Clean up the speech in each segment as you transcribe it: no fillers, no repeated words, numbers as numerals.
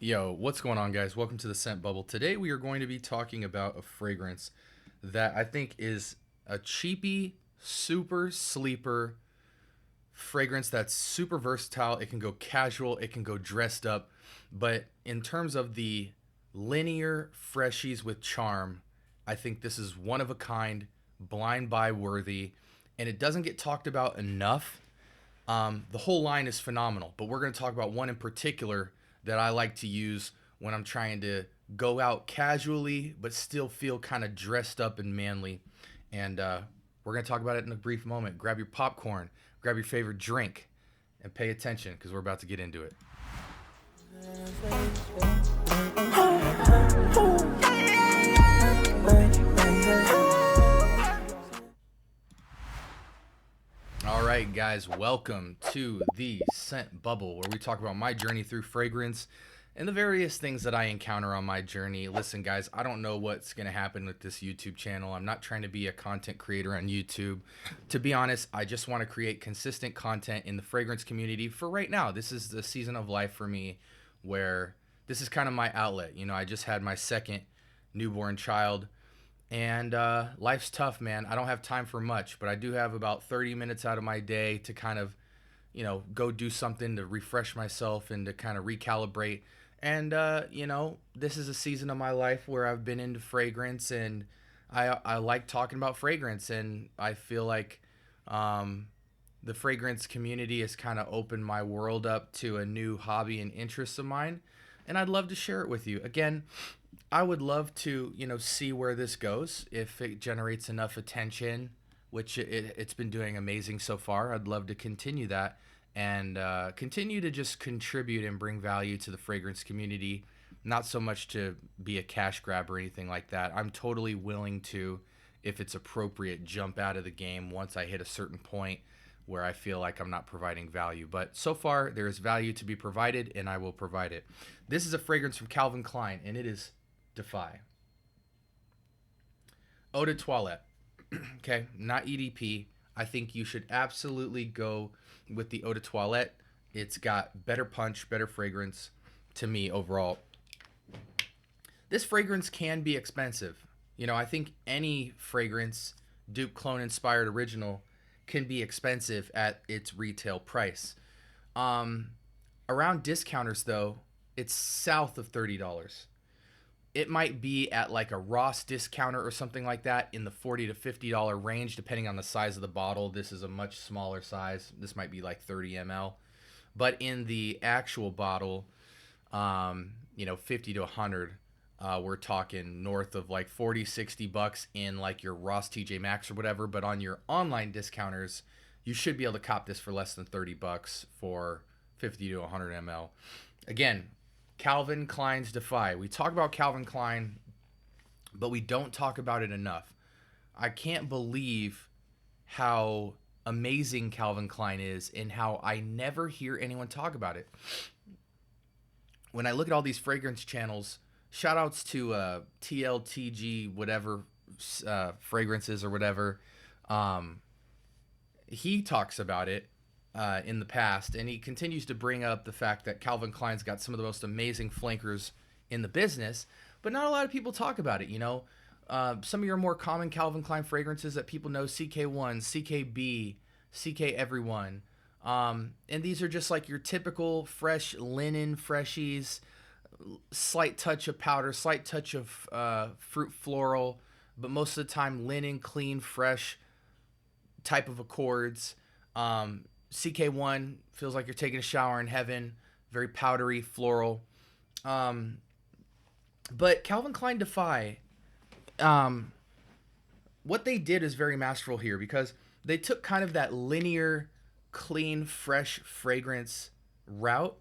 Yo, what's going on, guys? Welcome to the Scent Bubble. Today we are going to be talking about a fragrance that I think is a cheapy, super sleeper fragrance that's super versatile. It can go casual, it can go dressed up, but in terms of the linear freshies with charm, I think this is one of a kind, blind buy worthy, and it doesn't get talked about enough. The whole line is phenomenal, but we're going to talk about one in particular that I like to use when I'm trying to go out casually, but still feel kind of dressed up and manly. And we're going to talk about it in a brief moment. Grab your popcorn, grab your favorite drink, and pay attention because we're about to get into it. All right, guys, welcome to the Scent Bubble, where we talk about my journey through fragrance and the various things that I encounter on my journey. Listen, guys, I don't know what's going to happen with this YouTube channel. I'm not trying to be a content creator on YouTube. To be honest, I just want to create consistent content in the fragrance community for right now. This is the season of life for me where this is kind of my outlet. You know, I just had my second newborn child. And life's tough, man. I don't have time for much, but I do have about 30 minutes out of my day to kind of, go do something to refresh myself and to kind of recalibrate. And, this is a season of my life where I've been into fragrance and I like talking about fragrance. And I feel like the fragrance community has kind of opened my world up to a new hobby and interest of mine. And I'd love to share it with you. Again, I would love to, see where this goes. If it generates enough attention, which it's been doing amazing so far, I'd love to continue that and continue to just contribute and bring value to the fragrance community. Not so much to be a cash grab or anything like that. I'm totally willing to, if it's appropriate, jump out of the game once I hit a certain point where I feel like I'm not providing value. But so far, there is value to be provided, and I will provide it. This is a fragrance from Calvin Klein, and it is Defy. Eau de toilette. Okay, not EDP. I think you should absolutely go with the eau de toilette. It's got better punch, better fragrance to me overall. This fragrance can be expensive. I think any fragrance, dupe, clone, inspired, original, can be expensive at its retail price. Around discounters, though, it's south of $30. It might be at like a Ross discounter or something like that in the $40 to $50 range, depending on the size of the bottle. This is a much smaller size. This might be like 30 ml. But in the actual bottle, 50 to 100, we're talking north of like 40, 60 bucks in like your Ross TJ Maxx or whatever. But on your online discounters, you should be able to cop this for less than 30 bucks for 50 to 100 ml. Again, Calvin Klein's Defy. We talk about Calvin Klein, but we don't talk about it enough. I can't believe how amazing Calvin Klein is and how I never hear anyone talk about it. When I look at all these fragrance channels, shout outs to TLTG, whatever fragrances or whatever, he talks about it in the past, and he continues to bring up the fact that Calvin Klein's got some of the most amazing flankers in the business, but not a lot of people talk about it. Some of your more common Calvin Klein fragrances that people know: CK1, CKB, CK Everyone, and these are just like your typical fresh linen freshies, slight touch of powder, slight touch of fruit floral, but most of the time linen, clean, fresh type of accords. CK1 feels like you're taking a shower in heaven, very powdery, floral. But Calvin Klein Defy, what they did is very masterful here because they took kind of that linear, clean, fresh fragrance route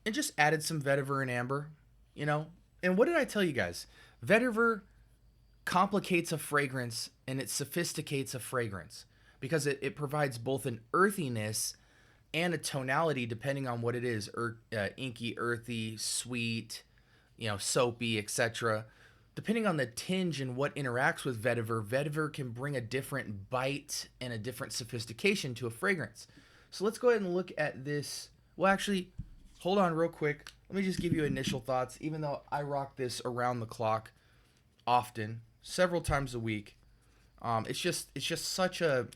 and just added some vetiver and amber, And what did I tell you guys? Vetiver complicates a fragrance and it sophisticates a fragrance, because it provides both an earthiness and a tonality depending on what it is. Inky, earthy, sweet, soapy, etc. Depending on the tinge and what interacts with vetiver, vetiver can bring a different bite and a different sophistication to a fragrance. So let's go ahead and look at this. Well, actually, hold on real quick. Let me just give you initial thoughts, even though I rock this around the clock often, several times a week. It's just such a,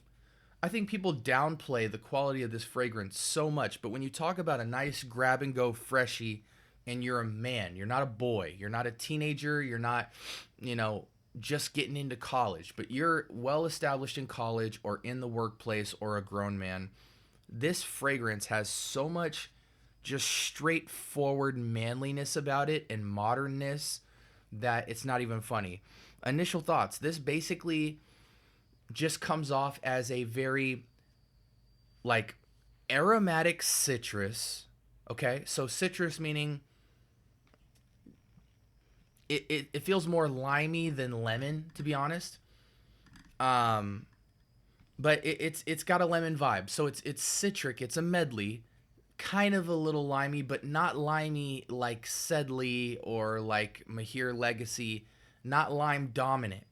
I think people downplay the quality of this fragrance so much, but when you talk about a nice grab and go freshie and you're a man, you're not a boy, you're not a teenager, you're not, you know, just getting into college, but you're well established in college or in the workplace or a grown man, this fragrance has so much just straightforward manliness about it and modernness that it's not even funny. Initial thoughts. This basically just comes off as a very like aromatic citrus. Okay, so citrus meaning it feels more limey than lemon, to be honest. Um, but it's got a lemon vibe, so it's citric. It's a medley, kind of a little limey, but not limey like Sedley or like Mahir Legacy, not lime dominant.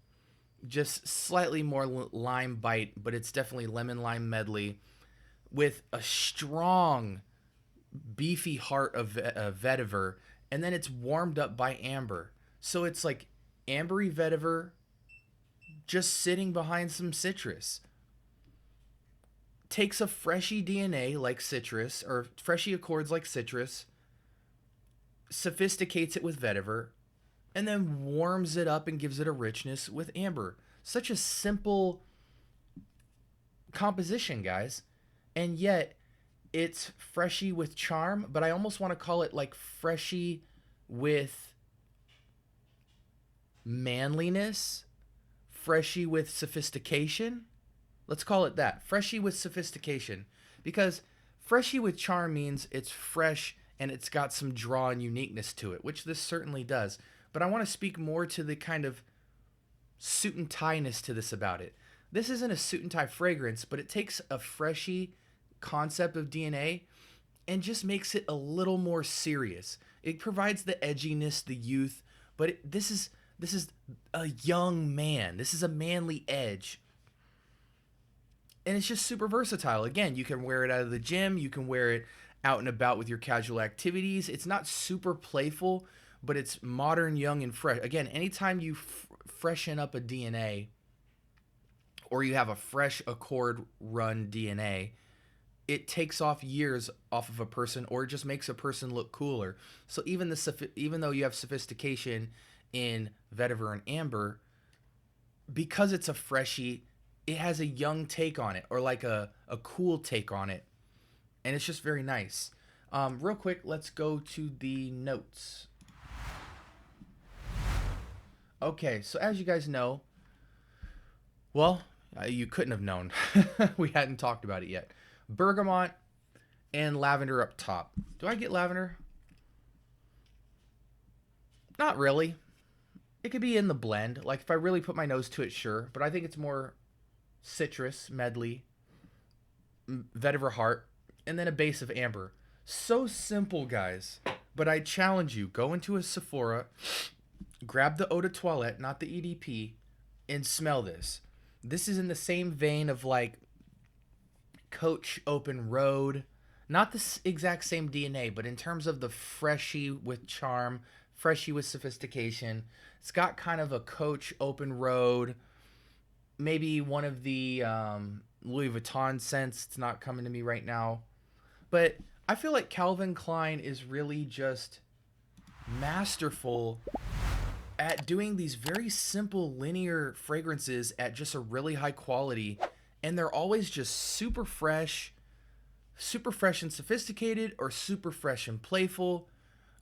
Just slightly more lime bite, but it's definitely lemon lime medley with a strong beefy heart of vetiver, and then it's warmed up by amber. So it's like ambery vetiver just sitting behind some citrus. Takes a freshy DNA like citrus, or freshy accords like citrus, sophisticates it with vetiver, and then warms it up and gives it a richness with amber. Such a simple composition, guys. And yet, it's freshy with charm, but I almost want to call it like freshy with manliness, freshy with sophistication. Let's call it that. Freshy with sophistication. Because freshy with charm means it's fresh and it's got some draw and uniqueness to it, which this certainly does. But I want to speak more to the kind of suit and tie-ness to this about it. This isn't a suit and tie fragrance, but it takes a freshy concept of DNA and just makes it a little more serious. It provides the edginess, the youth, but this is a young man. This is a manly edge. And it's just super versatile. Again, you can wear it out of the gym. You can wear it out and about with your casual activities. It's not super playful, but it's modern, young, and fresh. Again, anytime you freshen up a DNA or you have a fresh Accord run DNA, it takes off years off of a person, or it just makes a person look cooler. So even though you have sophistication in vetiver and amber, because it's a freshie, it has a young take on it, or like a cool take on it, and it's just very nice. Real quick, let's go to the notes. Okay, so as you guys know, well, you couldn't have known. We hadn't talked about it yet. Bergamot and lavender up top. Do I get lavender? Not really. It could be in the blend. Like if I really put my nose to it, sure. But I think it's more citrus, medley, vetiver heart, and then a base of amber. So simple, guys. But I challenge you, go into a Sephora, grab the eau de toilette, not the EDP, and smell this. This is in the same vein of like Coach Open Road. Not the exact same DNA, but in terms of the freshy with charm, freshy with sophistication. It's got kind of a Coach Open Road, maybe one of the Louis Vuitton scents. It's not coming to me right now. But I feel like Calvin Klein is really just masterful at doing these very simple linear fragrances at just a really high quality, and they're always just super fresh and sophisticated, or super fresh and playful.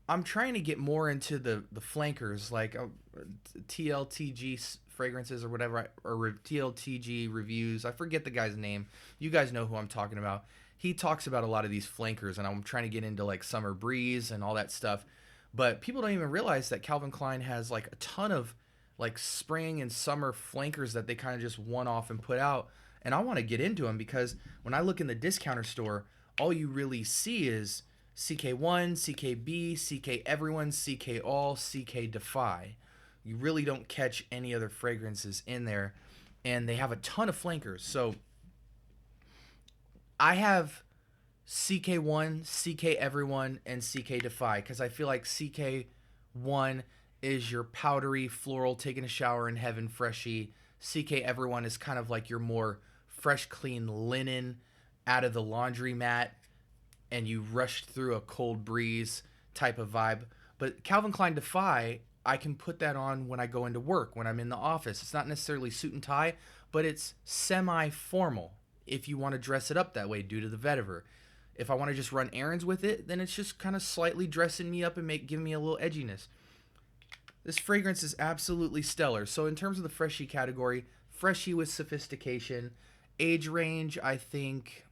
I'm trying to get more into the flankers, like TLTG fragrances or whatever, or TLTG reviews. I forget the guy's name. You guys know who I'm talking about. He talks about a lot of these flankers, and I'm trying to get into like Summer Breeze and all that stuff. But people don't even realize that Calvin Klein has like a ton of like spring and summer flankers that they kind of just one off and put out. And I want to get into them because when I look in the discounter store, all you really see is CK1, CKB, CK Everyone, CK All, CK Defy. You really don't catch any other fragrances in there. And they have a ton of flankers. So I have CK1, CK Everyone, and CK Defy, because I feel like CK1 is your powdery, floral, taking a shower in heaven, freshy. CK Everyone is kind of like your more fresh, clean linen out of the laundromat, and you rushed through a cold breeze type of vibe. But Calvin Klein Defy, I can put that on when I go into work, when I'm in the office. It's not necessarily suit and tie, but it's semi-formal if you want to dress it up that way due to the vetiver. If I want to just run errands with it, then it's just kind of slightly dressing me up and giving me a little edginess. This fragrance is absolutely stellar. So in terms of the freshy category, freshy with sophistication, age range, I think...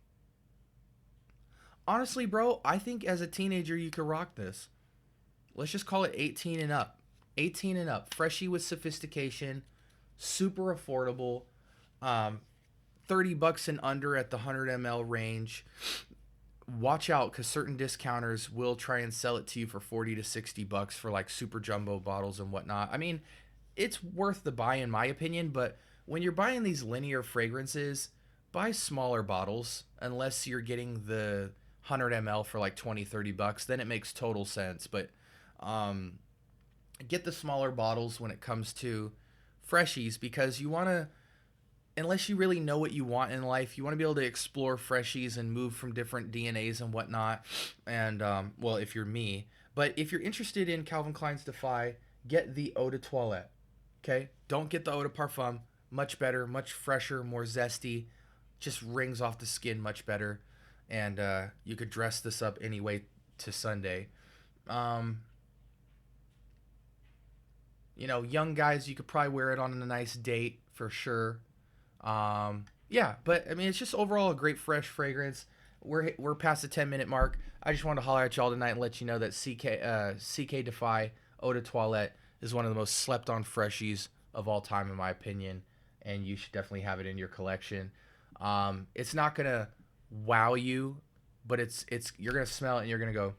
Honestly, bro, I think as a teenager you could rock this. Let's just call it 18 and up. 18 and up. Freshy with sophistication, super affordable. 30 bucks and under at the 100 ml range. Watch out, because certain discounters will try and sell it to you for 40 to 60 bucks for like super jumbo bottles and whatnot. I mean, it's worth the buy in my opinion, but when you're buying these linear fragrances, buy smaller bottles unless you're getting the 100 ml for like 20, 30 bucks. Then it makes total sense. But get the smaller bottles when it comes to freshies, because you want to, unless you really know what you want in life, you want to be able to explore freshies and move from different DNAs and whatnot. And, well, if you're me. But if you're interested in Calvin Klein's Defy, get the Eau de Toilette. Okay? Don't get the Eau de Parfum. Much better, much fresher, more zesty. Just rings off the skin much better. And you could dress this up anyway to Sunday. You know, young guys, you could probably wear it on a nice date for sure. Yeah, but I mean, it's just overall a great fresh fragrance. We're past the 10-minute mark. I just wanted to holler at y'all tonight and let you know that CK Defy Eau de Toilette is one of the most slept on freshies of all time in my opinion, and you should definitely have it in your collection. It's not gonna wow you, but it's you're gonna smell it and you're gonna go,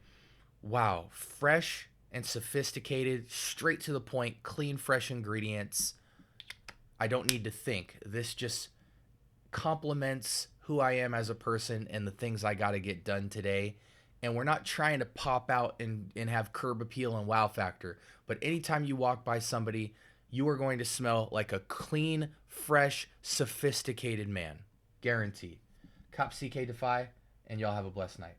wow, fresh and sophisticated, straight to the point, clean, fresh ingredients. I don't need to think. This just complements who I am as a person and the things I got to get done today. And we're not trying to pop out and have curb appeal and wow factor. But anytime you walk by somebody, you are going to smell like a clean, fresh, sophisticated man. Guaranteed. Cop CK Defy, and y'all have a blessed night.